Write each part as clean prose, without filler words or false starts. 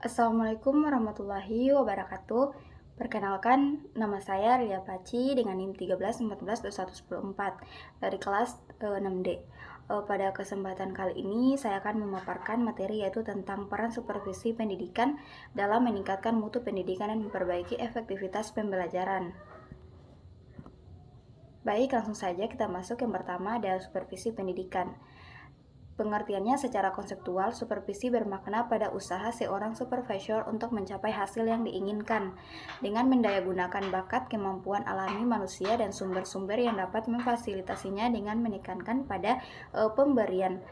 Assalamualaikum warahmatullahi wabarakatuh. Perkenalkan, nama saya Ria Paci dengan NIM 13142114 dari kelas 6D. Pada kesempatan kali ini saya akan memaparkan materi yaitu tentang peran supervisi pendidikan dalam meningkatkan mutu pendidikan dan memperbaiki efektivitas pembelajaran. Baik, langsung saja kita masuk. Yang pertama adalah supervisi pendidikan. Pengertiannya secara konseptual, supervisi bermakna pada usaha seorang supervisor untuk mencapai hasil yang diinginkan dengan mendayagunakan bakat, kemampuan alami manusia, dan sumber-sumber yang dapat memfasilitasinya dengan menekankan pada pemberian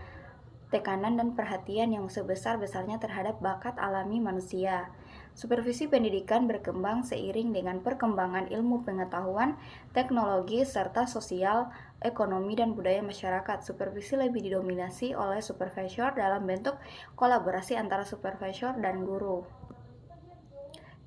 tekanan dan perhatian yang sebesar-besarnya terhadap bakat alami manusia. Supervisi pendidikan berkembang seiring dengan perkembangan ilmu pengetahuan, teknologi, serta sosial, ekonomi, dan budaya masyarakat. Supervisi lebih didominasi oleh supervisor dalam bentuk kolaborasi antara supervisor dan guru.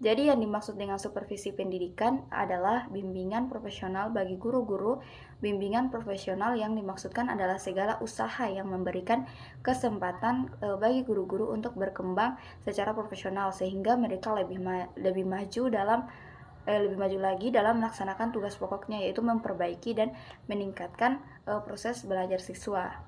Jadi yang dimaksud dengan supervisi pendidikan adalah bimbingan profesional bagi guru-guru. Bimbingan profesional yang dimaksudkan adalah segala usaha yang memberikan kesempatan bagi guru-guru untuk berkembang secara profesional sehingga mereka lebih maju lagi dalam melaksanakan tugas pokoknya, yaitu memperbaiki dan meningkatkan proses belajar siswa.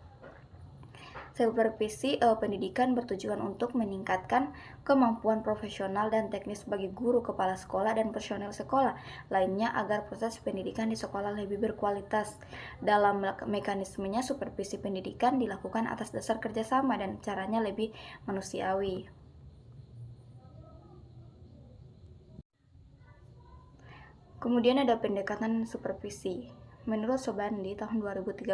Supervisi pendidikan bertujuan untuk meningkatkan kemampuan profesional dan teknis bagi guru, kepala sekolah, dan personel sekolah lainnya agar proses pendidikan di sekolah lebih berkualitas. Dalam mekanismenya, supervisi pendidikan dilakukan atas dasar kerjasama dan caranya lebih manusiawi. Kemudian ada pendekatan supervisi. Menurut Sobandi tahun 2013,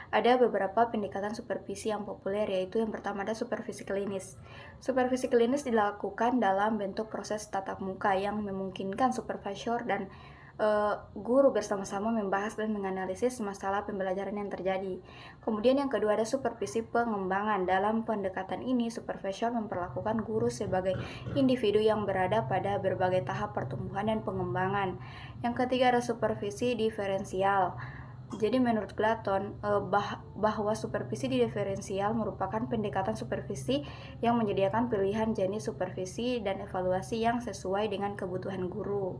ada beberapa pendekatan supervisi yang populer, yaitu yang pertama ada supervisi klinis. Supervisi klinis dilakukan dalam bentuk proses tatap muka yang memungkinkan supervisor dan guru bersama-sama membahas dan menganalisis masalah pembelajaran yang terjadi. Kemudian yang kedua ada supervisi pengembangan. Dalam pendekatan ini, supervisor memperlakukan guru sebagai individu yang berada pada berbagai tahap pertumbuhan dan pengembangan. Yang ketiga ada supervisi diferensial. Jadi menurut Glaton, bahwa supervisi diferensial merupakan pendekatan supervisi yang menyediakan pilihan jenis supervisi dan evaluasi yang sesuai dengan kebutuhan guru.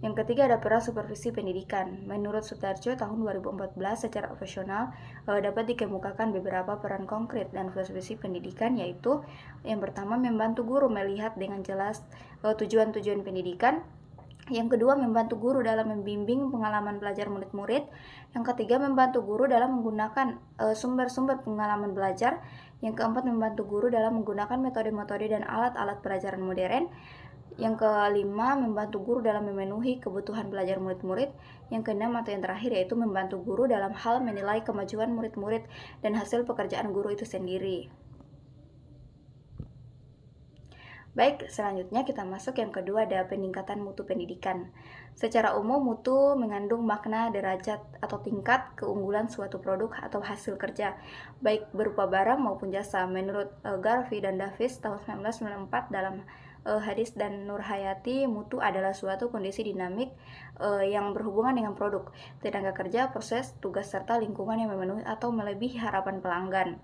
Yang ketiga ada peran supervisi pendidikan. Menurut Sutarjo tahun 2014, secara operasional dapat dikemukakan beberapa peran konkret dan supervisi pendidikan, yaitu yang pertama membantu guru melihat dengan jelas tujuan-tujuan pendidikan. Yang kedua, membantu guru dalam membimbing pengalaman belajar murid-murid. Yang ketiga, membantu guru dalam menggunakan sumber-sumber pengalaman belajar. Yang keempat, membantu guru dalam menggunakan metode-metode dan alat-alat pelajaran modern. Yang kelima, membantu guru dalam memenuhi kebutuhan belajar murid-murid. Yang keenam atau yang terakhir yaitu membantu guru dalam hal menilai kemajuan murid-murid dan hasil pekerjaan guru itu sendiri. Baik, selanjutnya kita masuk yang kedua, ada peningkatan mutu pendidikan. Secara umum, mutu mengandung makna derajat atau tingkat keunggulan suatu produk atau hasil kerja, baik berupa barang maupun jasa. Menurut Garvey dan Davis tahun 1994 dalam Hadis dan Nurhayati, mutu adalah suatu kondisi dinamik yang berhubungan dengan produk, tenaga kerja, proses, tugas, serta lingkungan yang memenuhi atau melebihi harapan pelanggan.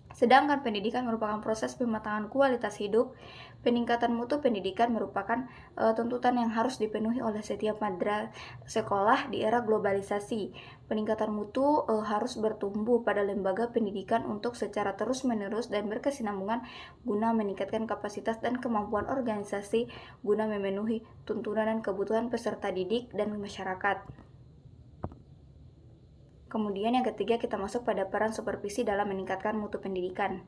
Sedangkan pendidikan merupakan proses pematangan kualitas hidup. Peningkatan mutu pendidikan merupakan tuntutan yang harus dipenuhi oleh setiap madrasah sekolah di era globalisasi. Peningkatan mutu harus bertumbuh pada lembaga pendidikan untuk secara terus-menerus dan berkesinambungan guna meningkatkan kapasitas dan kemampuan organisasi guna memenuhi tuntunan dan kebutuhan peserta didik dan masyarakat. Kemudian yang ketiga kita masuk pada peran supervisi dalam meningkatkan mutu pendidikan.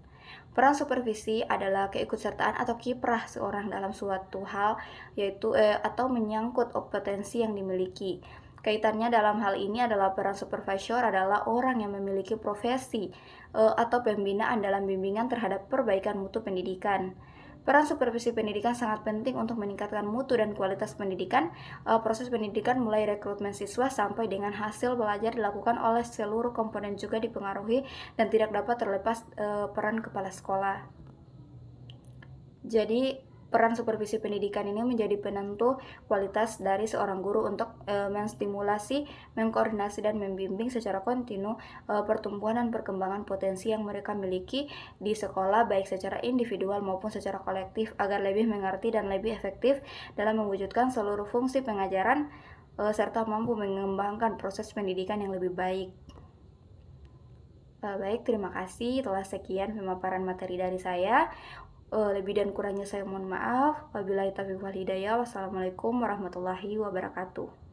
Peran supervisi adalah keikutsertaan atau kiprah seorang dalam suatu hal, yaitu atau menyangkut kompetensi yang dimiliki. Kaitannya dalam hal ini adalah peran supervisor adalah orang yang memiliki profesi atau pembinaan dalam bimbingan terhadap perbaikan mutu pendidikan. Peran supervisi pendidikan sangat penting untuk meningkatkan mutu dan kualitas pendidikan. Proses pendidikan mulai rekrutmen siswa sampai dengan hasil belajar dilakukan oleh seluruh komponen juga dipengaruhi dan tidak dapat terlepas peran kepala sekolah. Jadi Peran supervisi pendidikan ini menjadi penentu kualitas dari seorang guru untuk menstimulasi, mengkoordinasi, dan membimbing secara kontinu pertumbuhan dan perkembangan potensi yang mereka miliki di sekolah, baik secara individual maupun secara kolektif, agar lebih mengerti dan lebih efektif dalam mewujudkan seluruh fungsi pengajaran serta mampu mengembangkan proses pendidikan yang lebih baik. Baik, terima kasih telah sekian pemaparan materi dari saya. Lebih dan kurangnya saya mohon maaf. Wabillahi taufiq wal hidayah. Wassalamualaikum warahmatullahi wabarakatuh.